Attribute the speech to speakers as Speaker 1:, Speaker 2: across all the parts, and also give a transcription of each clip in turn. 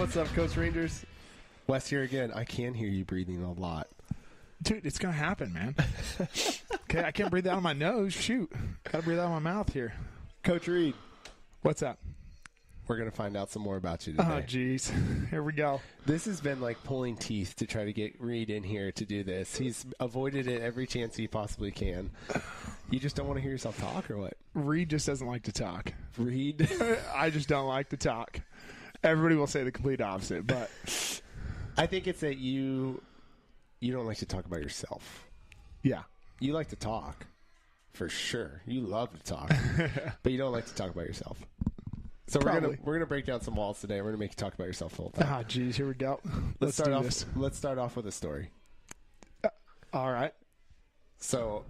Speaker 1: What's up, Coach Rangers? Wes here again. I can hear you breathing a lot.
Speaker 2: Dude, it's going to happen, man. Okay, I can't breathe out of my nose. Shoot. Got to breathe out of my mouth here.
Speaker 1: Coach Reed,
Speaker 2: What's up?
Speaker 1: we're going to find out some more about you today.
Speaker 2: Oh, jeez. Here we go.
Speaker 1: This has been like pulling teeth to try to get Reed in here to do this. He's avoided it every chance he possibly can. You just don't want to hear yourself talk or what?
Speaker 2: Reed just doesn't like to talk.
Speaker 1: Reed?
Speaker 2: I just don't like to talk. Everybody will say the complete opposite, but
Speaker 1: I think it's that you don't like to talk about yourself.
Speaker 2: yeah.
Speaker 1: You like to talk, for sure. You love to talk, but you don't like to talk about yourself. So
Speaker 2: Probably.
Speaker 1: we're gonna break down some walls today. We're gonna make you talk about yourself the whole time.
Speaker 2: Ah, jeez. Here we go.
Speaker 1: Let's
Speaker 2: do
Speaker 1: start off.
Speaker 2: this.
Speaker 1: Let's start off with a story.
Speaker 2: All right.
Speaker 1: So,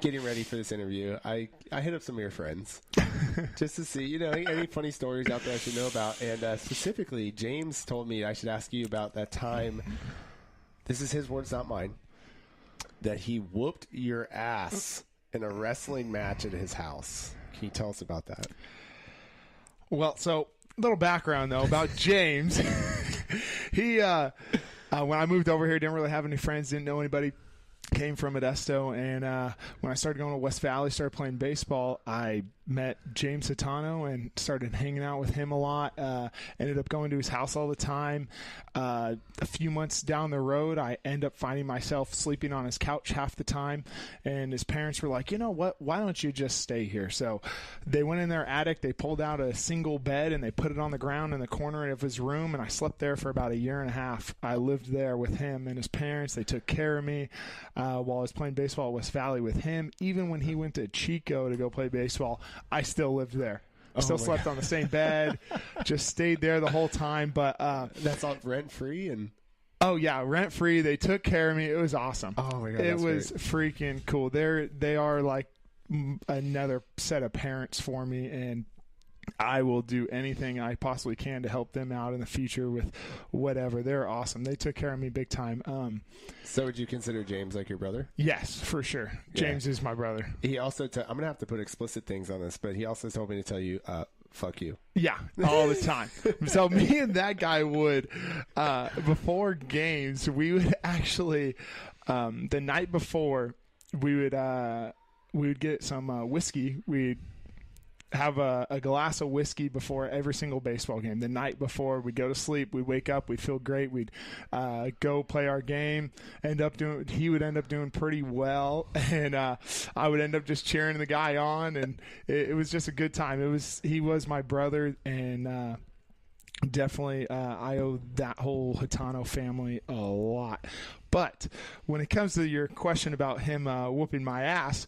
Speaker 1: getting ready for this interview, I hit up some of your friends just to see, any funny stories out there I should know about. And specifically, James told me I should ask you about that time. This is his words, not mine. That he whooped your ass in a wrestling match at his house. Can you tell us about that?
Speaker 2: Well, so a little background though about James. He when I moved over here, didn't really have any friends, didn't know anybody. Came from Modesto, and when I started going to West Valley, started playing baseball, I met James Hitano and started hanging out with him a lot. Ended up going to his house all the time. A few months down the road, I end up finding myself sleeping on his couch half the time, and his parents were like, you know what, why don't you just stay here? So they went in their attic, they pulled out a single bed, and they put it on the ground in the corner of his room, and I slept there for about a year and a half. I lived there with him and his parents. They took care of me while I was playing baseball at West Valley with him. Even when he went to Chico to go play baseball, I still lived there. Still slept on the same bed, just stayed there the whole time. But
Speaker 1: That's all rent-free and...
Speaker 2: oh yeah, rent free. They took care of me. It was awesome.
Speaker 1: Oh my God,
Speaker 2: it
Speaker 1: that's
Speaker 2: was
Speaker 1: great.
Speaker 2: freaking cool. They are like another set of parents for me, and I will do anything I possibly can to help them out in the future with whatever. They're awesome. They took care of me big time.
Speaker 1: So would you consider James like your brother?
Speaker 2: Yes, for sure. James is my brother.
Speaker 1: He also... I'm going to have to put explicit things on this, but he also told me to tell you, fuck you.
Speaker 2: Yeah, all the time. So me and that guy would, before games, we would actually, the night before, we would get some whiskey. We'd have a glass of whiskey before every single baseball game. The night before, we'd go to sleep. We'd wake up. We'd feel great. We'd go play our game. He would end up doing pretty well, and I would end up just cheering the guy on, and it was just a good time. He was my brother, and definitely I owe that whole Hitano family a lot. But when it comes to your question about him whooping my ass,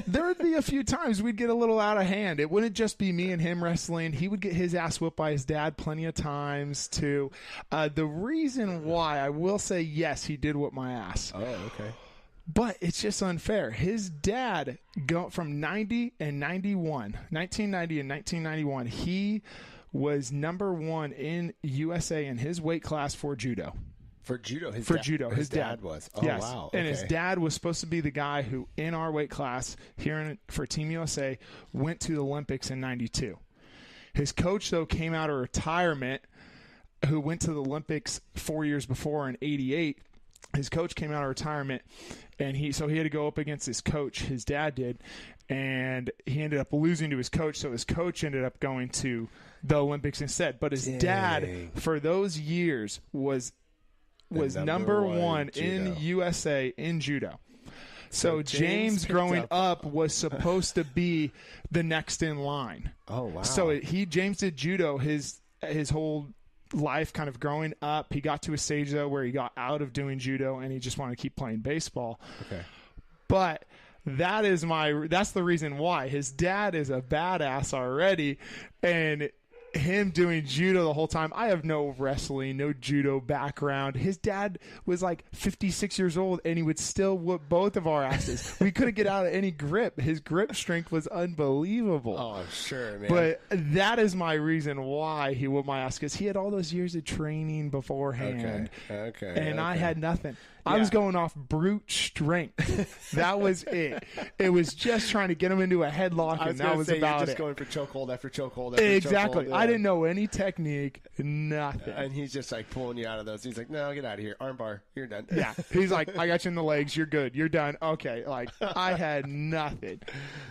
Speaker 2: there would be a few times we'd get a little out of hand. It wouldn't just be me and him wrestling. He would get his ass whooped by his dad plenty of times, too. The reason why, I will say, yes, he did whoop my ass.
Speaker 1: Oh, okay.
Speaker 2: But it's just unfair. His dad, from 1990 and 1991, he was number one in USA in his weight class for judo.
Speaker 1: For judo? His dad was. Oh,
Speaker 2: yes.
Speaker 1: wow.
Speaker 2: Okay. And his
Speaker 1: Okay.
Speaker 2: dad was supposed to be the guy who, in our weight class here for Team USA, went to the Olympics in 92. His coach, though, came out of retirement, who went to the Olympics 4 years before in 88. His coach came out of retirement, and he had to go up against his coach. His dad did, and he ended up losing to his coach. So his coach ended up going to the Olympics instead. But his dad, for those years, was number one in USA in judo. So James growing up was supposed to be the next in line.
Speaker 1: Oh, wow.
Speaker 2: So James did judo his whole life, kind of growing up. He got to a stage though where he got out of doing judo and he just wanted to keep playing baseball.
Speaker 1: Okay.
Speaker 2: But that's the reason why. His dad is a badass already, and him doing judo the whole time. I have no wrestling, no judo background. His dad was like 56 years old, and he would still whoop both of our asses. We couldn't get out of any grip. His grip strength was unbelievable.
Speaker 1: Oh, I'm sure, man.
Speaker 2: But that is my reason why he whooped my ass, because he had all those years of training beforehand.
Speaker 1: Okay.
Speaker 2: And I had nothing. I was going off brute strength. That was it. It was just trying to get him into a headlock, and that was about
Speaker 1: you're just
Speaker 2: it.
Speaker 1: going for chokehold after chokehold after
Speaker 2: Exactly.
Speaker 1: chokehold. Yeah.
Speaker 2: I didn't know any technique, nothing.
Speaker 1: And he's just like pulling you out of those. He's like, no, get out of here. Armbar. You're done.
Speaker 2: Yeah. He's like, I got you in the legs. You're good. You're done. Okay. Like, I had nothing.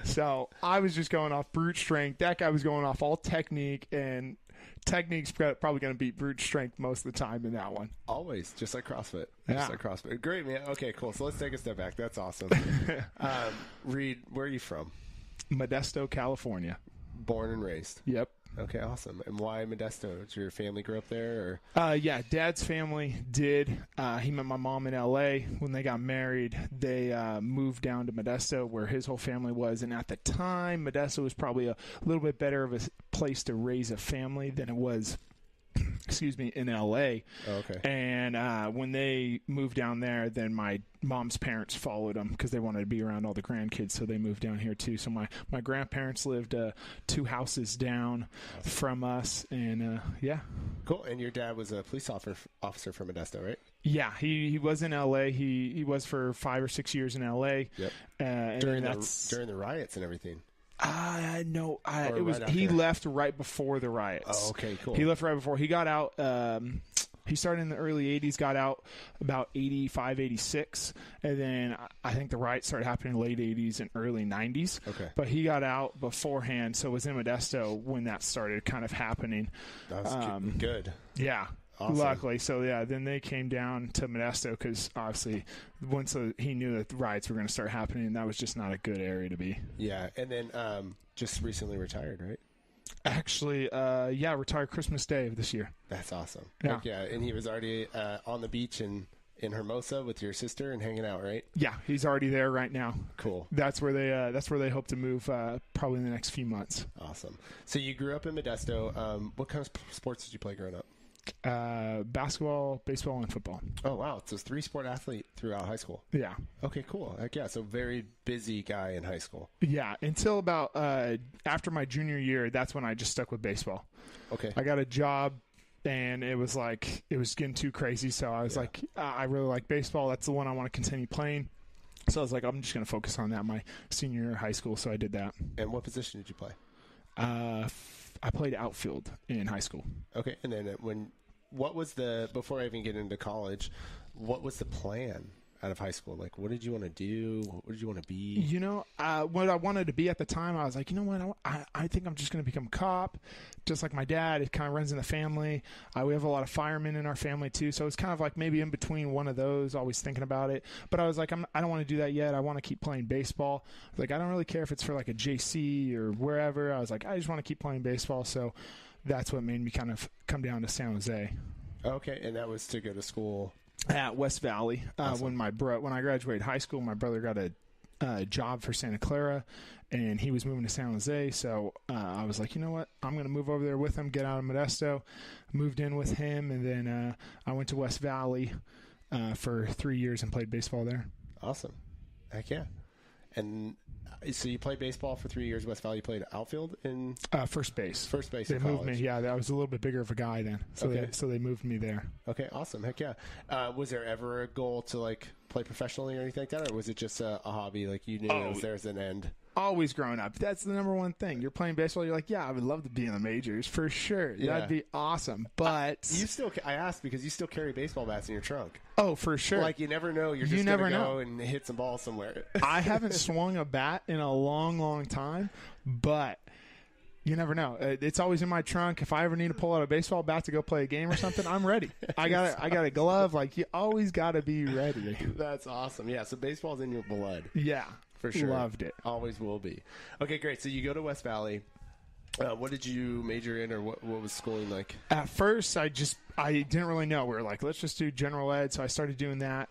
Speaker 2: So I was just going off brute strength. That guy was going off all technique, and technique's probably going to beat brute strength most of the time in that one.
Speaker 1: Always. Just like CrossFit.
Speaker 2: Yeah.
Speaker 1: Just like CrossFit. Great, man. Okay, cool. So let's take a step back. That's awesome. Reed, where are you from?
Speaker 2: Modesto, California.
Speaker 1: Born and raised.
Speaker 2: Yep.
Speaker 1: Okay, awesome. And why Modesto? Did your family grow up there? Or?
Speaker 2: Yeah, Dad's family did. He met my mom in L.A. When they got married, they moved down to Modesto, where his whole family was. And at the time, Modesto was probably a little bit better of a place to raise a family than it was, in L.A.
Speaker 1: Oh, okay.
Speaker 2: And when they moved down there, then my mom's parents followed them because they wanted to be around all the grandkids, so they moved down here too. So my grandparents lived 2 houses down from us, and yeah.
Speaker 1: Cool. And your dad was a police officer from Modesto, right?
Speaker 2: Yeah, he was in L.A. He was for 5 or 6 years in L.A.
Speaker 1: Yep.
Speaker 2: And
Speaker 1: during the riots and everything.
Speaker 2: No,
Speaker 1: Or
Speaker 2: it was
Speaker 1: right
Speaker 2: he
Speaker 1: after?
Speaker 2: left right before the riots.
Speaker 1: Oh, okay, cool.
Speaker 2: He left right before. He got out. He started in the early 80s, got out about 85, 86, and then I think the riots started happening in the late 80s and early 90s.
Speaker 1: Okay.
Speaker 2: But he got out beforehand, so it was in Modesto when that started kind of happening.
Speaker 1: That was good.
Speaker 2: Yeah.
Speaker 1: Awesome.
Speaker 2: Luckily. So, yeah, then they came down to Modesto because, obviously, once he knew that the riots were going to start happening, that was just not a good area to be.
Speaker 1: Yeah, and then just recently retired, right?
Speaker 2: Actually, retired Christmas Day of this year.
Speaker 1: That's awesome.
Speaker 2: Yeah.
Speaker 1: Heck yeah, and he was already on the beach in Hermosa with your sister and hanging out, right?
Speaker 2: Yeah, he's already there right now.
Speaker 1: Cool.
Speaker 2: That's where they hope to move probably in the next few months.
Speaker 1: Awesome. So you grew up in Modesto. What kind of sports did you play growing up?
Speaker 2: Basketball, baseball, and football.
Speaker 1: Oh, wow. So 3-sport athlete throughout high school.
Speaker 2: Yeah.
Speaker 1: Okay, cool. Heck yeah. So very busy guy in high school.
Speaker 2: Yeah. Until about after my junior year, that's when I just stuck with baseball.
Speaker 1: Okay.
Speaker 2: I got a job, and it was getting too crazy. So I was like, I really like baseball. That's the one I want to continue playing. So I was like, I'm just going to focus on that my senior year of high school. So I did that.
Speaker 1: And what position did you play?
Speaker 2: I played outfield in high school.
Speaker 1: Okay. And then before I even get into college, what was the plan out of high school? Like, what did you want to do? What did you want to be?
Speaker 2: What I wanted to be at the time, I was like, you know what? I think I'm just going to become a cop, just like my dad. It kind of runs in the family. We have a lot of firemen in our family too, so it's kind of like maybe in between one of those. Always thinking about it, but I was like, I don't want to do that yet. I want to keep playing baseball. Like, I don't really care if it's for like a JC or wherever. I was like, I just want to keep playing baseball. So that's what made me kind of come down to San Jose.
Speaker 1: Okay, and that was to go to school
Speaker 2: at West Valley.
Speaker 1: Awesome.
Speaker 2: When I graduated high school, my brother got a job for Santa Clara, and he was moving to San Jose. So I was like, you know what? I'm going to move over there with him, get out of Modesto. Moved in with him, and then I went to West Valley for 3 years and played baseball there.
Speaker 1: Awesome. Heck yeah. And so you played baseball for 3 years. West Valley, you played outfield in
Speaker 2: first base.
Speaker 1: First base.
Speaker 2: They
Speaker 1: in
Speaker 2: moved
Speaker 1: college.
Speaker 2: me. Yeah, I was a little bit bigger of a guy then, so they moved me there.
Speaker 1: Okay, awesome. Heck yeah. Was there ever a goal to like play professionally or anything like that, or was it just a hobby? Like you knew it was there as an end.
Speaker 2: Always growing up, that's the number one thing. You're playing baseball, you're like, yeah, I would love to be in the majors for sure.
Speaker 1: Yeah.
Speaker 2: That'd be awesome. But
Speaker 1: I asked because you still carry baseball bats in your trunk.
Speaker 2: Oh, for sure.
Speaker 1: Like you never know. You're just gonna go and hit some balls somewhere.
Speaker 2: I haven't swung a bat in a long, long time, but you never know. It's always in my trunk. If I ever need to pull out a baseball bat to go play a game or something, I'm ready. I got a glove. Like, you always got to be ready.
Speaker 1: That's awesome. Yeah. So baseball's in your blood.
Speaker 2: Yeah.
Speaker 1: For sure.
Speaker 2: Loved it.
Speaker 1: Always will be. Okay, great. So you go to West Valley. What did you major in, or what was schooling like?
Speaker 2: At first, I didn't really know. We were like, let's just do general ed. So I started doing that.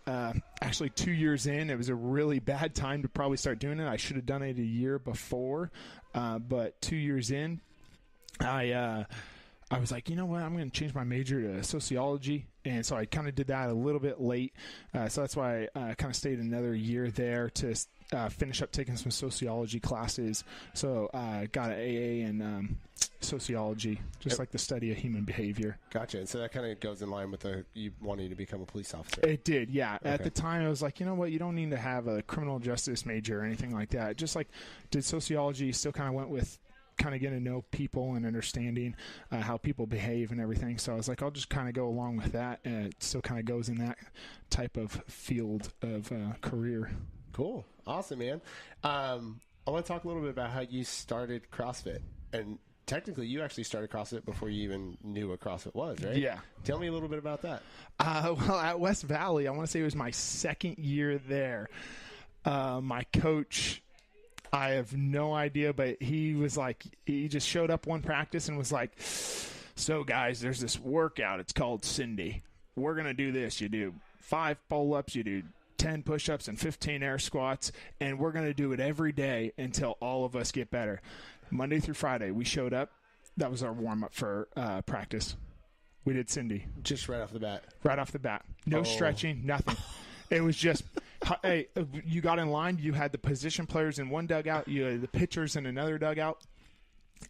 Speaker 2: Actually, 2 years in, it was a really bad time to probably start doing it. I should have done it a year before. But 2 years in, I was like, you know what? I'm going to change my major to sociology. And so I kind of did that a little bit late. So that's why I kind of stayed another year there to finish up taking some sociology classes. So I got an AA sociology, just like the study of human behavior.
Speaker 1: Gotcha. And so that kind of goes in line with you wanting to become a police officer.
Speaker 2: It did, yeah.
Speaker 1: Okay.
Speaker 2: At the time, I was like, you know what? You don't need to have a criminal justice major or anything like that. Just like did sociology, still kind of went with kind of getting to know people and understanding how people behave and everything. So I was like, I'll just kind of go along with that. And it still kind of goes in that type of field of career.
Speaker 1: Cool. Awesome, man. I want to talk a little bit about how you started CrossFit. And technically, you actually started CrossFit before you even knew what CrossFit was, right?
Speaker 2: Yeah.
Speaker 1: Tell me a little bit about that.
Speaker 2: Well, at West Valley, I want to say it was my second year there. My coach, I have no idea, but he was like, he just showed up one practice and was like, so guys, there's this workout. It's called Cindy. We're going to do this. You do 5 pull-ups, you do 10 push-ups and 15 air squats, and we're going to do it every day until all of us get better. Monday through Friday, we showed up. That was our warm-up for practice. We did Cindy.
Speaker 1: Just right off the bat?
Speaker 2: Right off the bat. No stretching, nothing. It was just, hey, you got in line. You had the position players in one dugout. You had the pitchers in another dugout.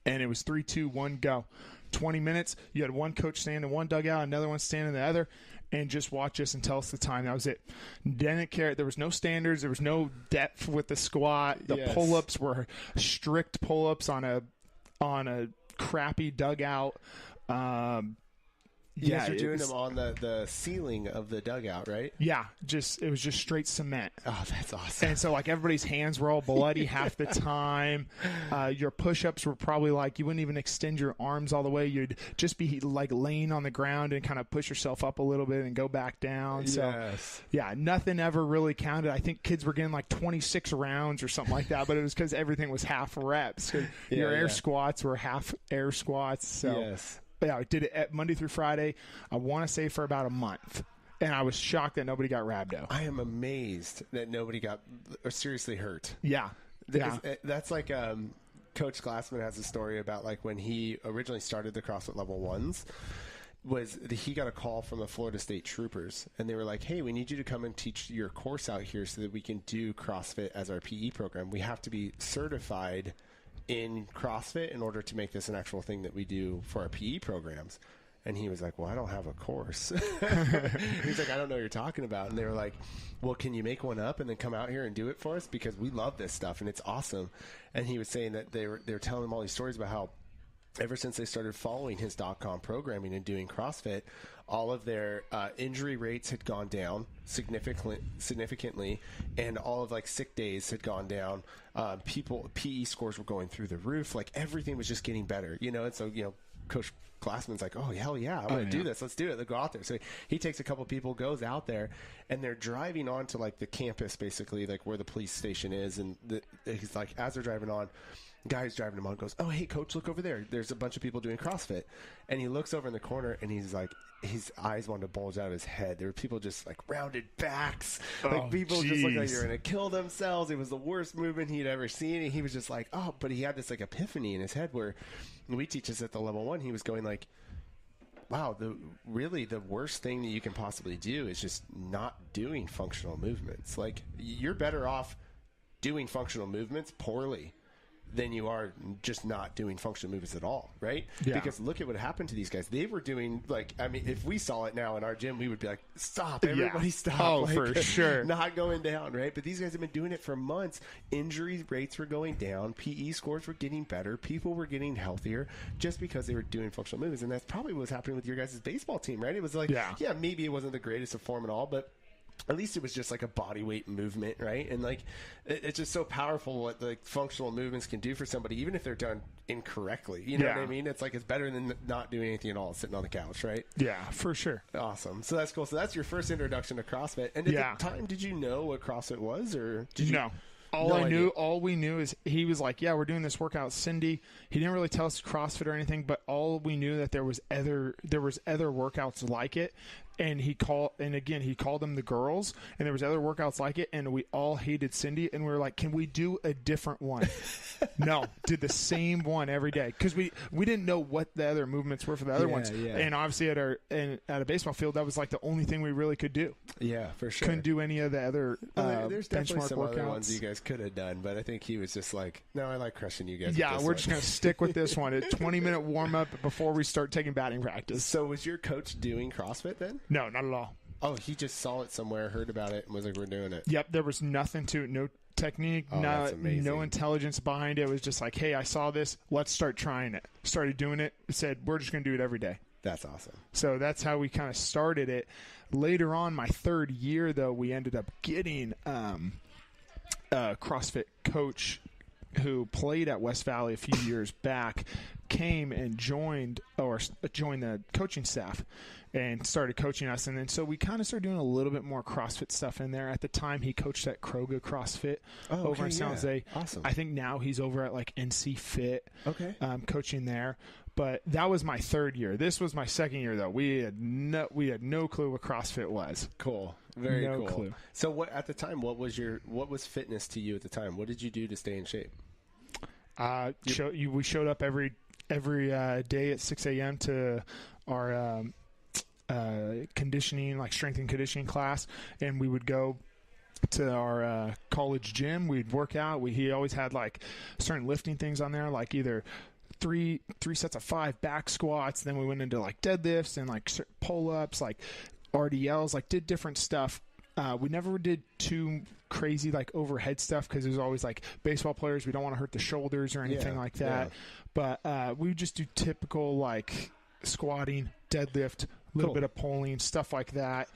Speaker 2: And it was 3, 2, 1, go. 20 minutes. You had one coach stand in one dugout, another one stand in the other, and just watch us and tell us the time. That was it. Didn't care. There was no standards. There was no depth with the squat. The pull-ups were strict pull-ups on a crappy dugout.
Speaker 1: You guys were doing them on the ceiling of the dugout, right?
Speaker 2: Yeah, it was just straight cement.
Speaker 1: Oh, that's awesome.
Speaker 2: And so, like, everybody's hands were all bloody half the time. Your push-ups were probably like you wouldn't even extend your arms all the way. You'd just be like laying on the ground and kind of push yourself up a little bit and go back down. So, yeah, nothing ever really counted. I think kids were getting like 26 rounds or something like that, but it was because everything was half reps. Your air squats were half air squats. So. Yeah, I did it at Monday through Friday, I want to say for about a month. And I was shocked that nobody got rhabdo.
Speaker 1: I am amazed that nobody got seriously hurt.
Speaker 2: Yeah.
Speaker 1: That's like Coach Glassman has a story about like when he originally started the CrossFit Level 1s. He got a call from the Florida State Troopers, and they were like, hey, we need you to come and teach your course out here so that we can do CrossFit as our PE program. We have to be certified in CrossFit in order to make this an actual thing that we do for our PE programs. And he was like, well, I don't have a course. He's like, I don't know what you're talking about. And they were like, well, can you make one up and then come out here and do it for us? Because we love this stuff and it's awesome. And he was saying that they were telling him all these stories about how ever since they started following his .com programming and doing CrossFit, all of their injury rates had gone down significantly, and all of like sick days had gone down. PE scores were going through the roof. Like everything was just getting better, And so, Coach Glassman's like, oh, hell yeah, I'm going to do this. Let's do it. Let's go out there. So he takes a couple people, goes out there, and they're driving onto like the campus, basically, like where the police station is. And he's like, as they're driving on, guy's driving him on, goes, oh, hey, coach, look over there. There's a bunch of people doing CrossFit. And he looks over in the corner, and he's like, his eyes wanted to bulge out of his head. There were people just like rounded backs. Like people just looked like they were going to kill themselves. It was the worst movement he'd ever seen. And he was just like, oh, but he had this like epiphany in his head where we teach this at the Level 1. He was going like, wow, the worst thing that you can possibly do is just not doing functional movements. Like you're better off doing functional movements poorly than you are just not doing functional movements at all, right?
Speaker 2: Yeah.
Speaker 1: Because look at what happened to these guys. They were doing, like, I mean, if we saw it now in our gym, we would be like, stop, everybody stop.
Speaker 2: Oh,
Speaker 1: like,
Speaker 2: for sure.
Speaker 1: Not going down, right? But these guys have been doing it for months. Injury rates were going down. PE scores were getting better. People were getting healthier just because they were doing functional movements. And that's probably what was happening with your guys' baseball team, right? It was like, yeah, maybe it wasn't the greatest of form at all, but at least it was just like a body weight movement, right? And like it's just so powerful what like functional movements can do for somebody, even if they're done incorrectly. You know what I mean? It's like it's better than not doing anything at all, sitting on the couch, right?
Speaker 2: Yeah, for sure.
Speaker 1: Awesome. So that's cool. So that's your first introduction to CrossFit. And at the time, did you know what CrossFit was, or did you?
Speaker 2: No. All we knew is he was like, yeah, we're doing this workout, Cindy. He didn't really tell us CrossFit or anything, but all we knew that there was other workouts like it. and he called them the girls, and there was other workouts like it, and we all hated Cindy, and we were like, can we do a different one? No, did the same one every day, because we didn't know what the other movements were for the other ones. And obviously at a baseball field, that was like the only thing we really could do.
Speaker 1: Yeah, for sure.
Speaker 2: Couldn't do any of the other
Speaker 1: there's definitely
Speaker 2: benchmark
Speaker 1: some
Speaker 2: workouts.
Speaker 1: other ones you guys could have done, but I think he was just like, no, I like crushing you guys.
Speaker 2: Yeah, we're just going to stick with this one. A 20-minute warm-up before we start taking batting practice.
Speaker 1: So was your coach doing CrossFit then?
Speaker 2: No, not at all.
Speaker 1: Oh, he just saw it somewhere, heard about it, and was like, we're doing it.
Speaker 2: Yep, there was nothing to it. No technique, no intelligence behind it. It was just like, hey, I saw this. Let's start trying it. Started doing it. Said, we're just going to do it every day.
Speaker 1: That's awesome.
Speaker 2: So that's how we kind of started it. Later on, my third year, though, we ended up getting a CrossFit coach who played at West Valley a few years back, came and joined the coaching staff and started coaching us. And then so we kind of started doing a little bit more CrossFit stuff in there. At the time, he coached at Kroga CrossFit over in San Jose.
Speaker 1: Awesome.
Speaker 2: I think now he's over at like NC Fit, coaching there. But that was my third year. This was my second year, though. We had no clue what CrossFit was.
Speaker 1: Cool. Very
Speaker 2: no
Speaker 1: cool.
Speaker 2: Clue.
Speaker 1: So what at the time? What was fitness to you at the time? What did you do to stay in shape?
Speaker 2: We showed up every day at 6 a.m. to our conditioning, like strength and conditioning class, and we would go to our college gym. We'd work out. He always had like certain lifting things on there, like either three sets of 5 back squats. Then we went into like deadlifts and like pull-ups, like RDLs, like did different stuff. We never did too crazy like overhead stuff because it was always like baseball players. We don't want to hurt the shoulders or anything like that. Yeah. But we would just do typical like squatting, deadlift, a little bit of pulling, stuff like that.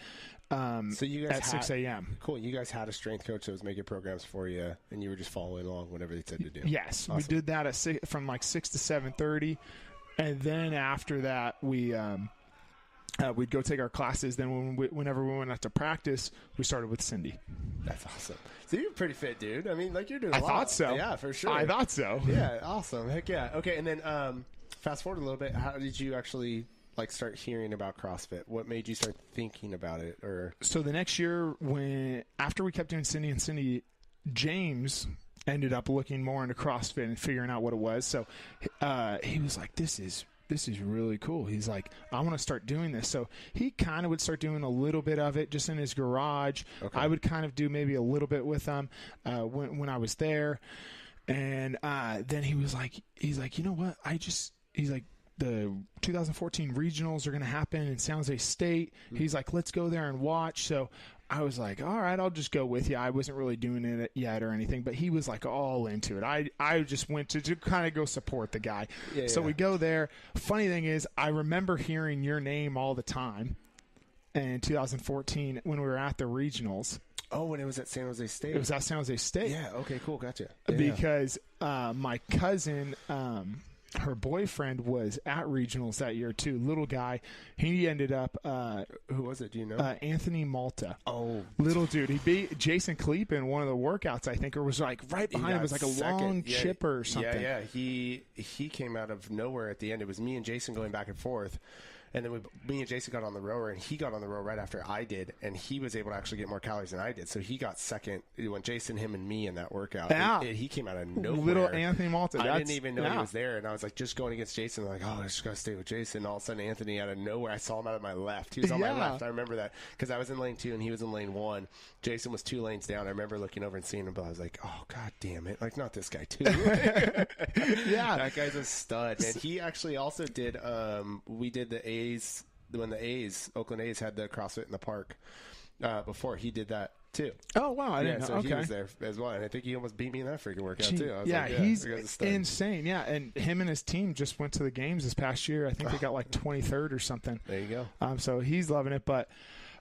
Speaker 2: So you guys at 6 a.m.
Speaker 1: Cool. You guys had a strength coach that was making programs for you, and you were just following along whatever they said to do.
Speaker 2: Yes,
Speaker 1: awesome.
Speaker 2: We did that at from like 6 to 7:30, and then after that we'd go take our classes. Then whenever we went out to practice, we started with Cindy.
Speaker 1: That's awesome. So you're a pretty fit dude. I mean, like you're doing.
Speaker 2: I thought so.
Speaker 1: Yeah, for sure.
Speaker 2: I thought so.
Speaker 1: Yeah, awesome. Heck yeah. Okay, and then fast forward a little bit. How did you actually like start hearing about CrossFit? What made you start thinking about it? Or
Speaker 2: so the next year, after we kept doing Cindy, James ended up looking more into CrossFit and figuring out what it was. So he was like, "This is really cool." He's like, "I want to start doing this." So he kind of would start doing a little bit of it just in his garage. Okay. I would kind of do maybe a little bit with him when I was there. And then he's like, you know what? He's like, the 2014 regionals are going to happen in San Jose State. Mm-hmm. He's like, let's go there and watch. So I was like, all right, I'll just go with you. I wasn't really doing it yet or anything, but he was like all into it. I just went to kind of go support the guy. So we go there. Funny thing is, I remember hearing your name all the time in 2014 when we were at the regionals.
Speaker 1: Oh, when it was at San Jose State.
Speaker 2: It was at San Jose State.
Speaker 1: Yeah, okay, cool, gotcha.
Speaker 2: Because my cousin, her boyfriend was at regionals that year too. Little guy. He ended up.
Speaker 1: Who was it? Do you know?
Speaker 2: Anthony Malta.
Speaker 1: Oh,
Speaker 2: little dude. He beat Jason Kleep in one of the workouts, I think, or was like right behind him. It was like a long chipper or something.
Speaker 1: Yeah. He came out of nowhere at the end. It was me and Jason going back and forth. And then me and Jason got on the rower, and he got on the row right after I did, and he was able to actually get more calories than I did. So he got second. It went Jason, him, and me in that workout.
Speaker 2: Yeah.
Speaker 1: He came out of nowhere.
Speaker 2: Little Anthony Malta.
Speaker 1: I didn't even know he was there, and I was like just going against Jason. Like, oh, I just got to stay with Jason. And all of a sudden, Anthony out of nowhere, I saw him out of my left. He was on my left. I remember that because I was in lane 2 and he was in lane 1. Jason was 2 lanes down. I remember looking over and seeing him, but I was like, oh, god damn it. Like, not this guy, too.
Speaker 2: Yeah.
Speaker 1: That guy's a stud. And he actually also did, we did the A's. When the Oakland A's had the CrossFit in the park before, he did that too.
Speaker 2: Oh, wow. I didn't know.
Speaker 1: So he was there as well. And I think he almost beat me in that freaking workout too. I was like,
Speaker 2: he's insane. Yeah, and him and his team just went to the games this past year. I think they got like 23rd or something.
Speaker 1: There you go.
Speaker 2: So he's loving it. But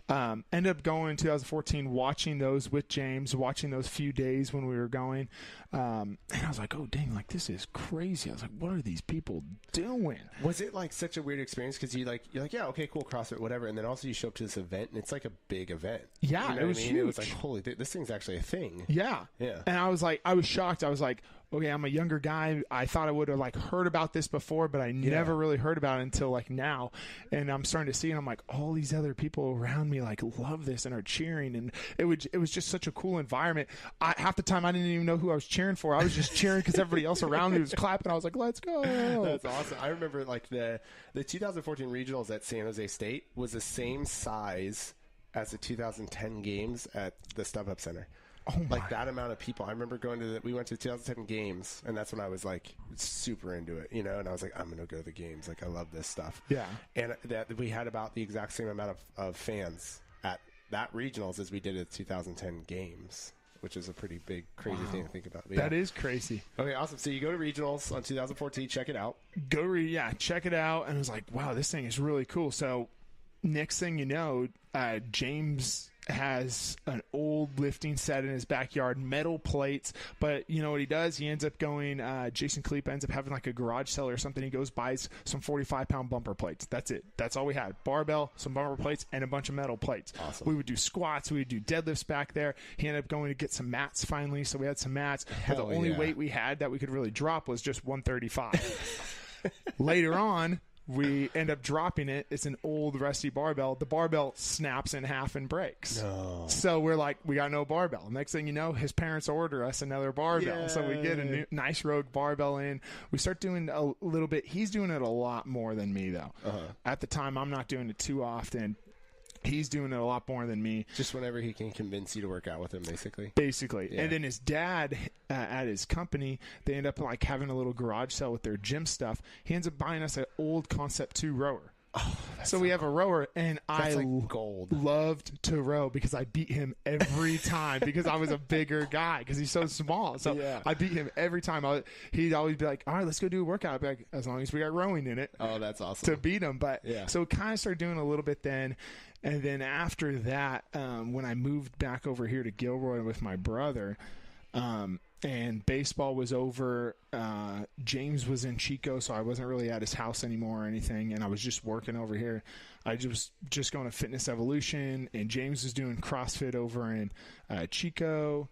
Speaker 2: ended up going in 2014, watching those with James, watching those few days when we were going. And I was like, oh, dang, like this is crazy. I was like, what are these people doing?
Speaker 1: Was it like such a weird experience? Because you're like, yeah, okay, cool, CrossFit, whatever. And then also you show up to this event, and it's like a big event.
Speaker 2: Yeah,
Speaker 1: you know
Speaker 2: it was huge.
Speaker 1: It was like, holy, this thing's actually a thing.
Speaker 2: Yeah.
Speaker 1: Yeah.
Speaker 2: And I was shocked. I was like, okay, I'm a younger guy. I thought I would have like heard about this before, but I never really heard about it until like now. And I'm starting to see, and I'm like, all these other people around me like love this and are cheering, and it was just such a cool environment. Half the time I didn't even know who I was cheering for. I was just cheering because everybody else around me was clapping. I was like, let's go.
Speaker 1: That's awesome. I remember like the 2014 regionals at San Jose State was the same size as the 2010 games at the StubHub Center.
Speaker 2: Oh my.
Speaker 1: Like that amount of people. I remember we went to the 2010 games, and that's when I was like super into it, you know, and I was like, I'm going to go to the games. Like, I love this stuff.
Speaker 2: Yeah.
Speaker 1: And that we had about the exact same amount of fans at that regionals as we did at the 2010 games, which is a pretty big, crazy thing to think about. But
Speaker 2: that is crazy.
Speaker 1: Okay, awesome. So you go to regionals on 2014, check it out.
Speaker 2: Check it out. And I was like, wow, this thing is really cool. So next thing you know, James has an old lifting set in his backyard, metal plates, but you know what he does? He ends up going, Jason Kalipa ends up having like a garage sale or something. He goes, buys some 45-pound bumper plates. That's it. That's all we had. Barbell, some bumper plates, and a bunch of metal plates.
Speaker 1: Awesome.
Speaker 2: We would do squats. We would do deadlifts back there. He ended up going to get some mats finally, so we had some mats. But the only weight we had that we could really drop was just 135. Later on, we end up dropping it. It's an old rusty barbell. The barbell snaps in half and breaks.
Speaker 1: No.
Speaker 2: So we're like, we got no barbell. Next thing you know, his parents order us another barbell. Yay. So we get a nice Rogue barbell in. We start doing a little bit. He's doing it a lot more than me, though. At the time, I'm not doing it too often. He's doing it a lot more than me.
Speaker 1: Just whenever he can convince you to work out with him, basically.
Speaker 2: Yeah. And then his dad at his company, they end up like having a little garage sale with their gym stuff. He ends up buying us an old Concept 2 rower.
Speaker 1: Oh,
Speaker 2: so we have a rower, and
Speaker 1: that's like gold.
Speaker 2: Loved to row because I beat him every time because I was a bigger guy because he's so small. So I beat him every time. He'd always be like, all right, let's go do a workout. I'd be like, as long as we got rowing in it.
Speaker 1: Oh, that's awesome.
Speaker 2: To beat him. But so we kind of started doing a little bit then. And then after that, when I moved back over here to Gilroy with my brother, and baseball was over, James was in Chico, so I wasn't really at his house anymore or anything, and I was just working over here. I was just going to Fitness Evolution, and James was doing CrossFit over in Chico.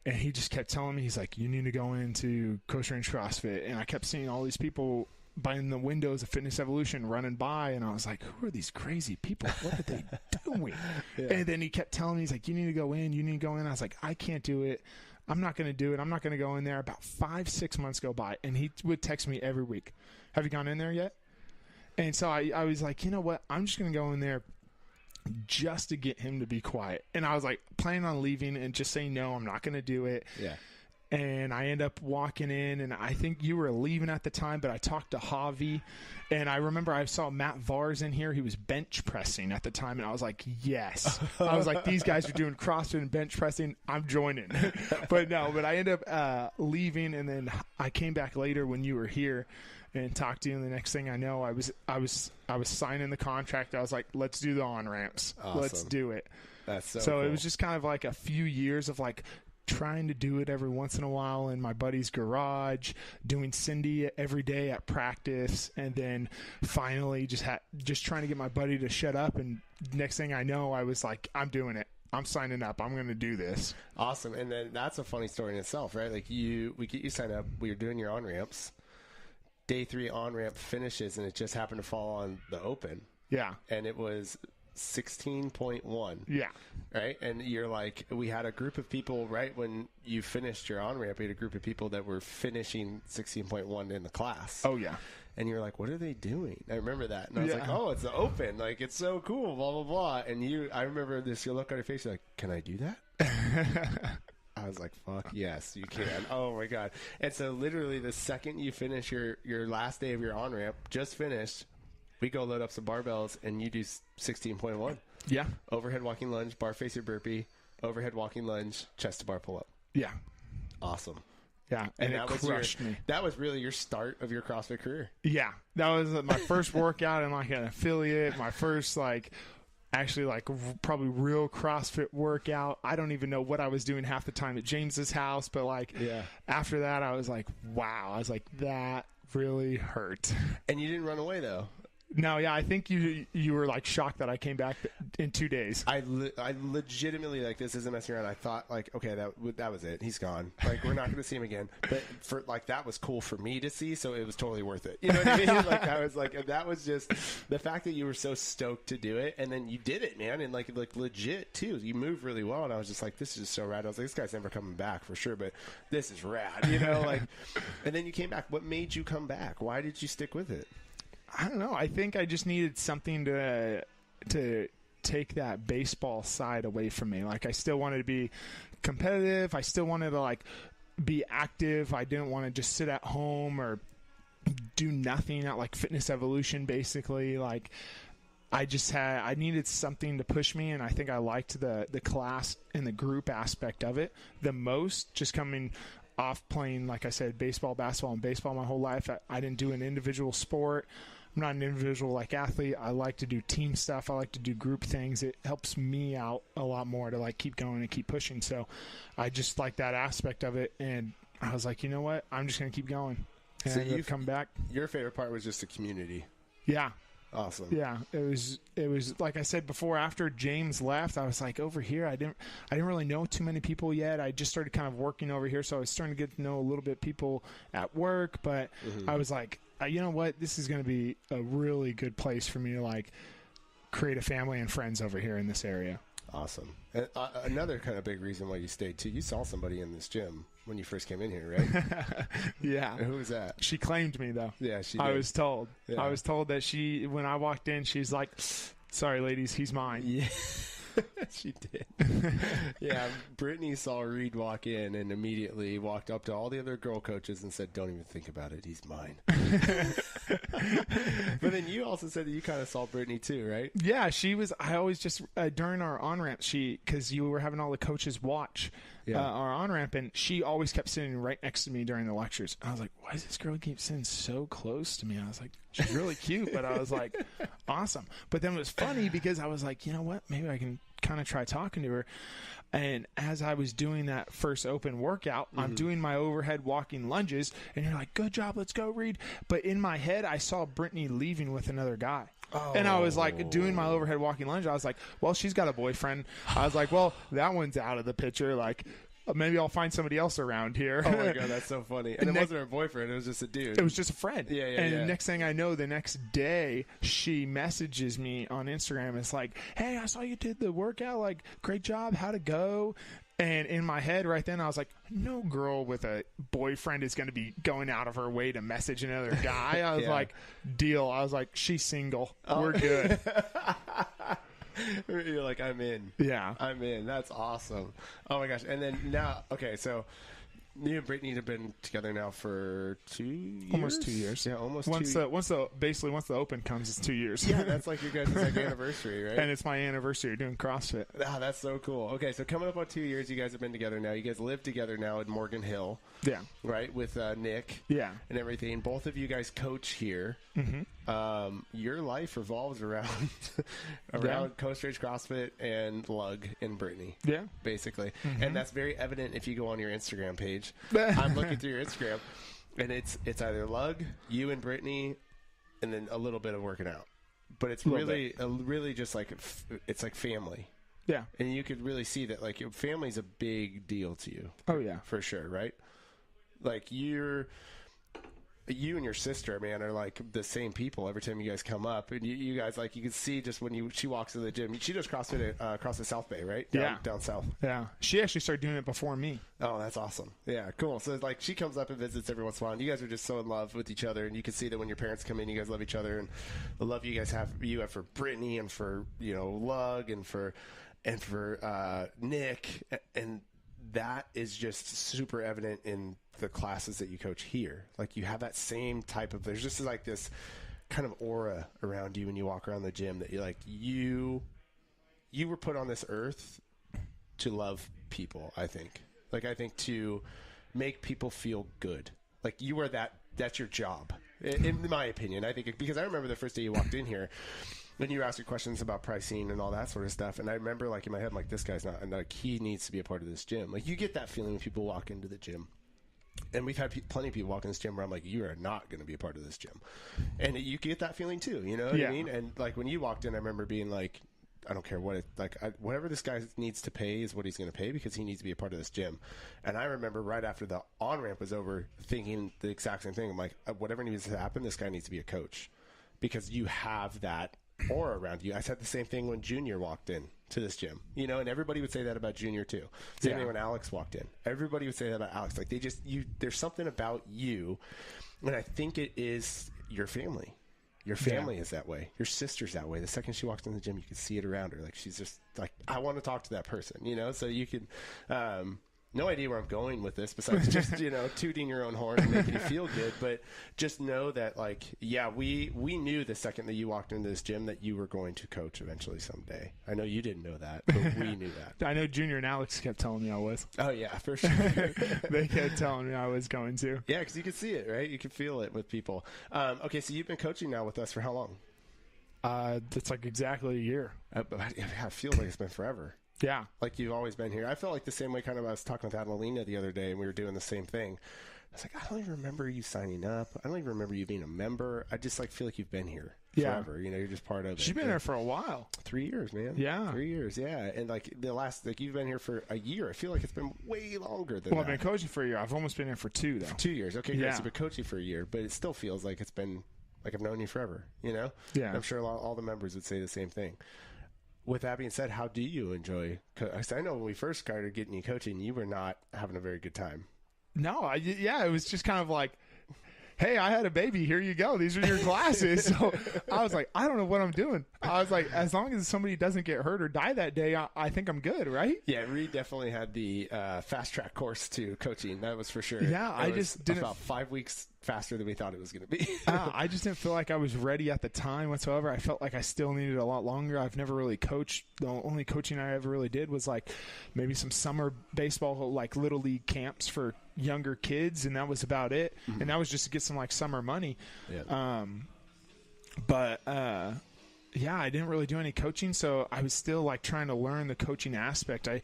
Speaker 2: And he just kept telling me, he's like, you need to go into Coast Range CrossFit. And I kept seeing all these people behind the windows of Fitness Evolution running by, and I was like, who are these crazy people? What are they doing? And then he kept telling me, he's like, you need to go in. I was like, I can't do it. I'm not going to do it. I'm not going to go in there. About 5-6 months go by, and he would text me every week. Have you gone in there yet? And so I was like, you know what? I'm just going to go in there just to get him to be quiet. And I was like planning on leaving and just saying, no, I'm not going to do it.
Speaker 1: Yeah.
Speaker 2: And I end up walking in, and I think you were leaving at the time, but I talked to Javi, and I remember I saw Matt Vars in here. He was bench pressing at the time, and I was like, yes. I was like, these guys are doing CrossFit and bench pressing. I'm joining. But I ended up leaving, and then I came back later when you were here and talked to you, and the next thing I know, I was signing the contract. I was like, let's do the on-ramps.
Speaker 1: Awesome.
Speaker 2: Let's do it.
Speaker 1: That's so
Speaker 2: cool.
Speaker 1: It
Speaker 2: was just kind of like a few years of like trying to do it every once in a while in my buddy's garage, doing Cindy every day at practice, and then finally just trying to get my buddy to shut up. And next thing I know, I was like, I'm doing it. I'm signing up. I'm going to do this.
Speaker 1: Awesome. And then that's a funny story in itself, right? Like we get you signed up. We were doing your on-ramps. Day 3 on-ramp finishes, and it just happened to fall on the open.
Speaker 2: Yeah.
Speaker 1: And it was 16.1.
Speaker 2: Yeah.
Speaker 1: Right? And you're like, we had a group of people right when you finished your on-ramp. We had a group of people that were finishing 16.1 in the class.
Speaker 2: Oh, yeah.
Speaker 1: And you're like, what are they doing? I remember that. And I was like, oh, it's the open. Like, it's so cool, blah, blah, blah. And I remember your look on your face. You're like, can I do that? I was like, fuck yes, you can. Oh, my God. And so literally the second you finish your last day of your on-ramp, just finished, we go load up some barbells, and you do 16.1.
Speaker 2: Yeah.
Speaker 1: Overhead walking lunge, bar facer burpee, overhead walking lunge, chest to bar pull-up.
Speaker 2: Yeah.
Speaker 1: Awesome.
Speaker 2: Yeah, and it crushed me.
Speaker 1: That was really your start of your CrossFit career.
Speaker 2: Yeah. That was my first workout in like an affiliate, my first probably real CrossFit workout. I don't even know what I was doing half the time at James's house, but after that I was like, wow. I was like, that really hurt.
Speaker 1: And you didn't run away though.
Speaker 2: No, yeah, I think you were like shocked that I came back in 2 days.
Speaker 1: I legitimately, like, this isn't messing around. I thought, like, okay, that was it. He's gone. Like, we're not going to see him again. But for like, that was cool for me to see, so it was totally worth it. You know what I mean? Like, I was like, that was just the fact that you were so stoked to do it, and then you did it, man, and like legit too. You moved really well, and I was just like, this is so rad. I was like, this guy's never coming back for sure, but this is rad, you know? Like, and then you came back. What made you come back? Why did you stick with it?
Speaker 2: I don't know. I think I just needed something to take that baseball side away from me. Like, I still wanted to be competitive. I still wanted to, like, be active. I didn't want to just sit at home or do nothing at, like, Fitness Evolution, basically. Like, I needed something to push me, and I think I liked the class and the group aspect of it the most, just coming off playing, like I said, baseball, basketball, and baseball my whole life. I didn't do an individual sport. I'm not an individual like athlete. I like to do team stuff. I like to do group things. It helps me out a lot more to like keep going and keep pushing. So I just like that aspect of it. And I was like, you know what? I'm just going to keep going. And
Speaker 1: So you've
Speaker 2: come back.
Speaker 1: Your favorite part was just the community.
Speaker 2: Yeah.
Speaker 1: Awesome.
Speaker 2: Yeah. It was like I said before, after James left, I was like, over here, I didn't really know too many people yet. I just started kind of working over here. So I was starting to get to know a little bit people at work, but I was like, you know what? This is going to be a really good place for me to like create a family and friends over here in this area.
Speaker 1: Awesome. And, another kind of big reason why you stayed too, you saw somebody in this gym when you first came in here, right?
Speaker 2: Yeah.
Speaker 1: Who was that?
Speaker 2: She claimed me though.
Speaker 1: Yeah, she did.
Speaker 2: I was told.
Speaker 1: Yeah.
Speaker 2: I was told that when I walked in, she's like, sorry, ladies, he's mine.
Speaker 1: Yeah. She did. Yeah, Brittany saw Reed walk in and immediately walked up to all the other girl coaches and said, don't even think about it. He's mine. But then you also said that you kind of saw Brittany too, right?
Speaker 2: Yeah, she was. I always just, during our on-ramp, because you were having all the coaches watch our on-ramp, and she always kept sitting right next to me during the lectures. And I was like, why does this girl keep sitting so close to me? I was like, she's really cute, but I was like, awesome. But then it was funny because I was like, you know what? Maybe I can kind of try talking to her. And as I was doing that first open workout, I'm doing my overhead walking lunges, and you're like, good job, let's go, Reed. But in my head, I saw Brittany leaving with another guy. Oh. And I was like, doing my overhead walking lunge, I was like, well, she's got a boyfriend. I was like, well, that one's out of the picture. Like, maybe I'll find somebody else around here.
Speaker 1: Oh my God, that's so funny. And it wasn't her boyfriend, it was just a dude.
Speaker 2: It was just a friend.
Speaker 1: Yeah.
Speaker 2: And the next thing I know, the next day, she messages me on Instagram. It's like, hey, I saw you did the workout. Like, great job. How'd it go? And in my head right then, I was like, no girl with a boyfriend is going to be going out of her way to message another guy. I was like, deal. I was like, she's single. We're good.
Speaker 1: You're like, I'm in.
Speaker 2: Yeah.
Speaker 1: I'm in. That's awesome. Oh my gosh. And then now, okay, so you and Brittany have been together now for 2 years?
Speaker 2: Almost 2 years.
Speaker 1: Yeah, almost
Speaker 2: once
Speaker 1: 2
Speaker 2: once the open comes, it's 2 years.
Speaker 1: Yeah, that's like your guys' like anniversary, right?
Speaker 2: And it's my anniversary doing CrossFit.
Speaker 1: Ah, that's so cool. Okay, so coming up on 2 years, you guys have been together now. You guys live together now in Morgan Hill.
Speaker 2: Yeah.
Speaker 1: Right, with Nick.
Speaker 2: Yeah.
Speaker 1: And everything. Both of you guys coach here. Your life revolves around Coast Ridge CrossFit and Lug in Brittany.
Speaker 2: Yeah.
Speaker 1: Basically. And that's very evident if you go on your Instagram page. I'm looking through your Instagram, and it's either Lug, you and Brittany, and then a little bit of working out. But it's really just like, it's like family.
Speaker 2: Yeah.
Speaker 1: And you could really see that, like, your family's a big deal to you.
Speaker 2: Oh, yeah.
Speaker 1: For sure, right? Like, you and your sister, man, are like the same people every time you guys come up. And you guys, like, you can see just when she walks to the gym. She does CrossFit across the South Bay, right? Down south.
Speaker 2: Yeah. She actually started doing it before me.
Speaker 1: Oh, that's awesome. Yeah, cool. So, like, she comes up and visits every once in a while. And you guys are just so in love with each other. And you can see that when your parents come in, you guys love each other. And the love you have for Brittany and for, Lug and for Nick. And that is just super evident in the classes that you coach here. Like, you have that same type of, there's just like this kind of aura around you when you walk around the gym that you're like, you were put on this earth to love people, I think. Like, I think to make people feel good. Like, you are that's your job, in my opinion. I think, because I remember the first day you walked in here, when you were asking questions about pricing and all that sort of stuff, and I remember, like, in my head, like, this guy's not, and like, he needs to be a part of this gym. Like, you get that feeling when people walk into the gym. And we've had plenty of people walk in this gym where I'm like, you are not going to be a part of this gym. And you get that feeling too, you know what I mean? And like, when you walked in, I remember being like, I don't care what whatever this guy needs to pay is what he's going to pay because he needs to be a part of this gym. And I remember right after the on-ramp was over thinking the exact same thing. I'm like, whatever needs to happen, this guy needs to be a coach because you have that aura around you. I said the same thing when Junior walked in to this gym, you know, and everybody would say that about Junior too. Same thing when Alex walked in. Everybody would say that about Alex. Like there's something about you, and I think it is your family. Your family is that way. Your sister's that way. The second she walks in the gym, you can see it around her. Like she's just like, I want to talk to that person, you know. So you can. No idea where I'm going with this besides just, you know, tooting your own horn and making you feel good. But just know that, like, yeah, we knew the second that you walked into this gym that you were going to coach eventually someday. I know you didn't know that, but we knew that.
Speaker 2: I know Junior and Alex kept telling me I was.
Speaker 1: Oh, yeah, for sure.
Speaker 2: They kept telling me I was going to.
Speaker 1: Yeah, because you can see it, right? You can feel it with people. Okay, so you've been coaching now with us for how long?
Speaker 2: It's like exactly a year.
Speaker 1: I feel like it's been forever.
Speaker 2: Yeah.
Speaker 1: Like you've always been here. I felt like the same way kind of I was talking with Adelina the other day and we were doing the same thing. I was like, I don't even remember you signing up. I don't even remember you being a member. I just like feel like you've been here forever. You know, you're just part of it.
Speaker 2: She's been there for a while.
Speaker 1: 3 years, man.
Speaker 2: Yeah.
Speaker 1: 3 years, yeah. And like you've been here for a year. I feel like it's been way longer than that.
Speaker 2: I've been coaching for a year. I've almost been here for 2, though.
Speaker 1: 2 years. Okay, great. So you've been coaching for a year, but it still feels like it's been like I've known you forever, you know?
Speaker 2: Yeah.
Speaker 1: And I'm sure all the members would say the same thing. With that being said, how do you enjoy? I know when we first started getting you coaching, you were not having a very good time.
Speaker 2: No, it was just kind of like, hey, I had a baby. Here you go. These are your classes. So I was like, I don't know what I'm doing. I was like, as long as somebody doesn't get hurt or die that day, I think I'm good, right?
Speaker 1: Yeah, Reed definitely had the fast track course to coaching. That was for sure.
Speaker 2: Yeah, I just didn't.
Speaker 1: About 5 weeks faster than we thought it was going to be.
Speaker 2: I just didn't feel like I was ready at the time whatsoever. I felt like I still needed a lot longer. I've never really coached. The only coaching I ever really did was like maybe some summer baseball, like little league camps for younger kids, and that was about it. Mm-hmm. And that was just to get some like summer money. Yeah. Yeah, I didn't really do any coaching, so I was still like trying to learn the coaching aspect. I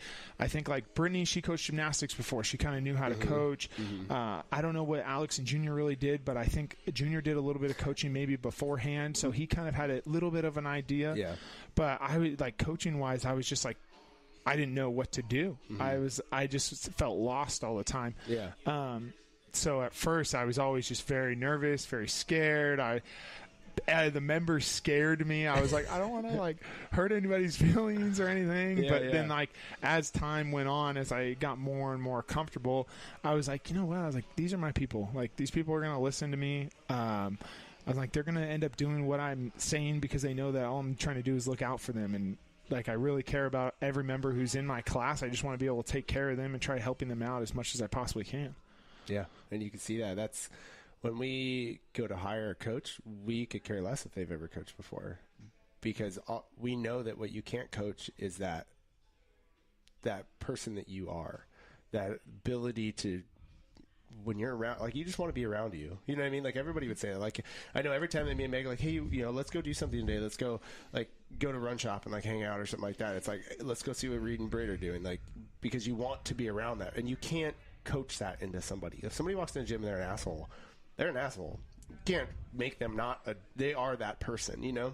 Speaker 2: think like Brittany, she coached gymnastics before. She kind of knew how to coach. Mm-hmm. I don't know what Alex and Junior really did, but I think Junior did a little bit of coaching maybe beforehand, so he kind of had a little bit of an idea. Yeah. But I was like coaching wise, I was just like, I didn't know what to do. Mm-hmm. I just felt lost all the time. Yeah. So at first I was always just very nervous, very scared. The members scared me. I was like, I don't want to like hurt anybody's feelings or anything. Then like as time went on, as I got more and more comfortable, I was like, you know what? I was like, these are my people. Like these people are going to listen to me. I was like, they're going to end up doing what I'm saying because they know that all I'm trying to do is look out for them. And like, I really care about every member who's in my class. I just want to be able to take care of them and try helping them out as much as I possibly can. Yeah.
Speaker 1: And you can see that. That's when we go to hire a coach, we could care less if they've ever coached before, because we know that what you can't coach is that person that you are, that ability to, when you're around, like you just want to be around you. You know what I mean? Like everybody would say that. Like I know every time that me and Meg are like, hey, you know, let's go do something today. Let's go to Run Shop and like hang out or something like that. It's like, let's go see what Reed and Britt are doing. Like, because you want to be around that, and you can't coach that into somebody. If somebody walks in the gym and they're an asshole, they're an asshole. You can't make them they are that person, you know?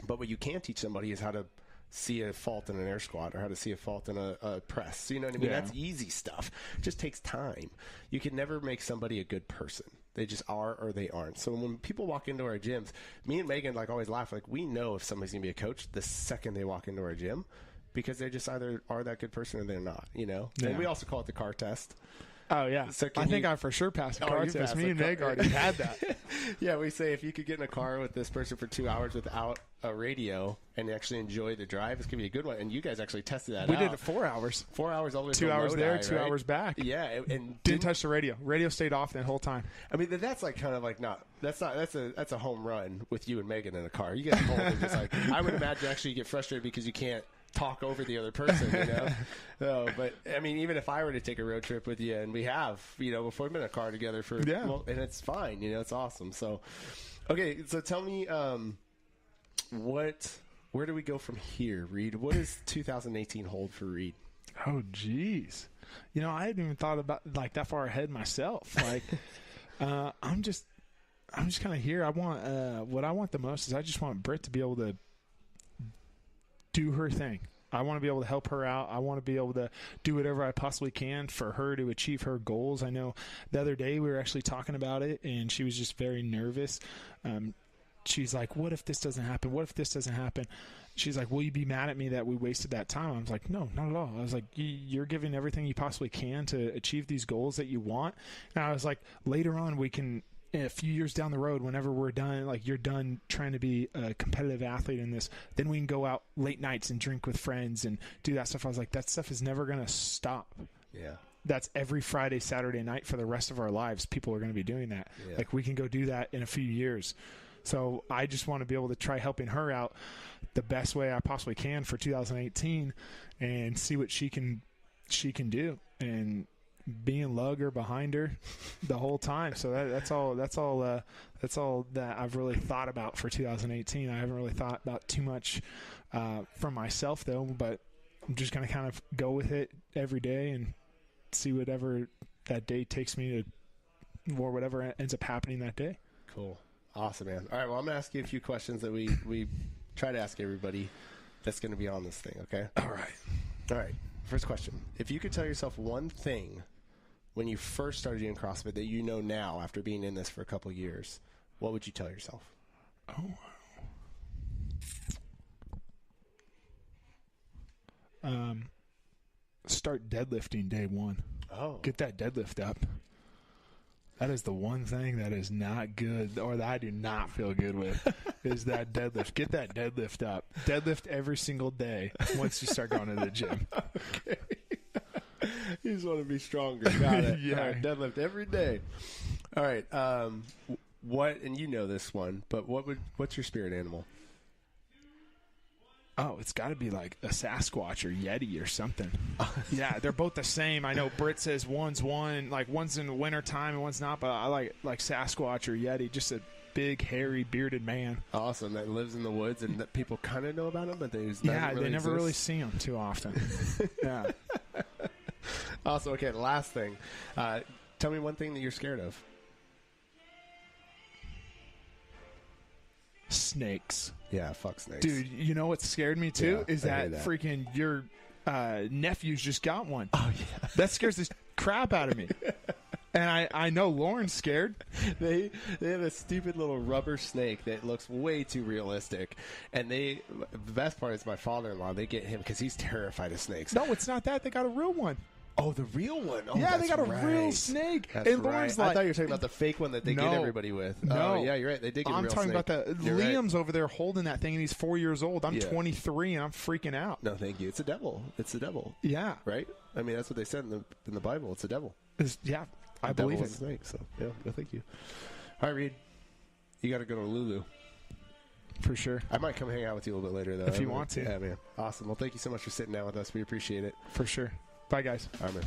Speaker 1: But what you can teach somebody is how to see a fault in an air squat or how to see a fault in a press. You know what I mean? Yeah. That's easy stuff. It just takes time. You can never make somebody a good person. They just are or they aren't. So when people walk into our gyms, me and Megan like always laugh. Like we know if somebody's going to be a coach the second they walk into our gym, because they just either are that good person or they're not, you know? Yeah. And we also call it the car test.
Speaker 2: Oh, yeah. So I think I for sure passed the car test. Me and Meg already had that.
Speaker 1: Yeah, we say if you could get in a car with this person for 2 hours without a radio and actually enjoy the drive, it's going to be a good one. And you guys actually tested that out.
Speaker 2: We did it 4 hours.
Speaker 1: 4 hours all the way
Speaker 2: 2 hours there, 2 hours back.
Speaker 1: Yeah. And
Speaker 2: didn't touch the radio. Radio stayed off the whole time.
Speaker 1: I mean, that's like kind of like that's a home run with you and Megan in a car. You guys both just like, I would imagine actually you get frustrated because you can't talk over the other person, you know? So, but I mean, even if I were to take a road trip with you, and we have, you know, before we've been in a car together for, and it's fine, you know, it's awesome. So, okay, so tell me, where do we go from here, Reed? What does 2018 hold for Reed?
Speaker 2: Oh, geez. You know, I hadn't even thought about like that far ahead myself. Like, I'm just kind of here. I want, what I want the most is I just want Britt to be able to do her thing. I want to be able to help her out. I want to be able to do whatever I possibly can for her to achieve her goals. I know the other day we were actually talking about it, and she was just very nervous. She's like, what if this doesn't happen? What if this doesn't happen? She's like, will you be mad at me that we wasted that time? I was like, no, not at all. I was like, you're giving everything you possibly can to achieve these goals that you want. And I was like, later on we can, a few years down the road, whenever we're done, like you're done trying to be a competitive athlete in this, then we can go out late nights and drink with friends and do that stuff. I was like, that stuff is never going to stop.
Speaker 1: Yeah.
Speaker 2: That's every Friday, Saturday night for the rest of our lives. People are going to be doing that.
Speaker 1: Yeah.
Speaker 2: Like we can go do that in a few years. So I just want to be able to try helping her out the best way I possibly can for 2018 and see what she can do, and being lugger behind her the whole time. So that's all that I've really thought about for 2018. I haven't really thought about too much for myself though, but I'm just going to kind of go with it every day and see whatever that day takes me to, or whatever ends up happening that day.
Speaker 1: Cool. Awesome, man. All right, well, I'm going to ask you a few questions that we try to ask everybody that's going to be on this thing, okay?
Speaker 2: All right.
Speaker 1: First question. If you could tell yourself one thing when you first started doing CrossFit that you know now after being in this for a couple of years, what would you tell yourself?
Speaker 2: Start deadlifting day one.
Speaker 1: Oh.
Speaker 2: Get that deadlift up. That is the one thing that is not good, or that I do not feel good with, is that deadlift. Get that deadlift up. Deadlift every single day once you start going to the gym.
Speaker 1: Okay. You just want to be stronger. Got it.
Speaker 2: Yeah.
Speaker 1: All right, deadlift every day. All right. What, and you know this one, but what's your spirit animal?
Speaker 2: Oh, it's got to be like a Sasquatch or Yeti or something. Yeah, they're both the same. I know Britt says one's in the winter time and one's not, but I like Sasquatch or Yeti, just a big, hairy, bearded man.
Speaker 1: Awesome. That lives in the woods and that people kind of know about him, but they
Speaker 2: never really see him too often. Yeah.
Speaker 1: Awesome. Okay, last thing. Tell me one thing that you're scared of.
Speaker 2: Snakes.
Speaker 1: Yeah, fuck snakes.
Speaker 2: Dude, you know what scared me too?
Speaker 1: Yeah,
Speaker 2: is that freaking your nephew's just got one.
Speaker 1: Oh, yeah.
Speaker 2: That scares the crap out of me. And I know Lauren's scared.
Speaker 1: They have a stupid little rubber snake that looks way too realistic. And the best part is my father-in-law, they get him because he's terrified of snakes.
Speaker 2: No, it's not that. They got a real one.
Speaker 1: Oh, the real one. Oh,
Speaker 2: yeah, they got a real snake.
Speaker 1: That's
Speaker 2: and
Speaker 1: right.
Speaker 2: Lauren's
Speaker 1: I thought you were talking about the fake one that they get everybody with.
Speaker 2: No.
Speaker 1: Oh, yeah, you're right. They did get a real snake.
Speaker 2: I'm talking about
Speaker 1: You're
Speaker 2: Liam's over there holding that thing, and he's 4 years old. I'm
Speaker 1: Yeah.
Speaker 2: 23, and I'm freaking out.
Speaker 1: No, thank you. It's a devil. It's the devil.
Speaker 2: Yeah.
Speaker 1: Right? I mean, that's what they said in the Bible. It's a devil.
Speaker 2: Yeah, I
Speaker 1: The
Speaker 2: believe
Speaker 1: devil
Speaker 2: it.
Speaker 1: is a snake. So, yeah, no, thank you. All right, Reed. You got to go to Lulu.
Speaker 2: For sure.
Speaker 1: I might come hang out with you a little bit later, though.
Speaker 2: If you want to.
Speaker 1: Yeah, man. Awesome. Well, thank you so much for sitting down with us. We appreciate it.
Speaker 2: For sure. Bye, guys.
Speaker 1: All right, man.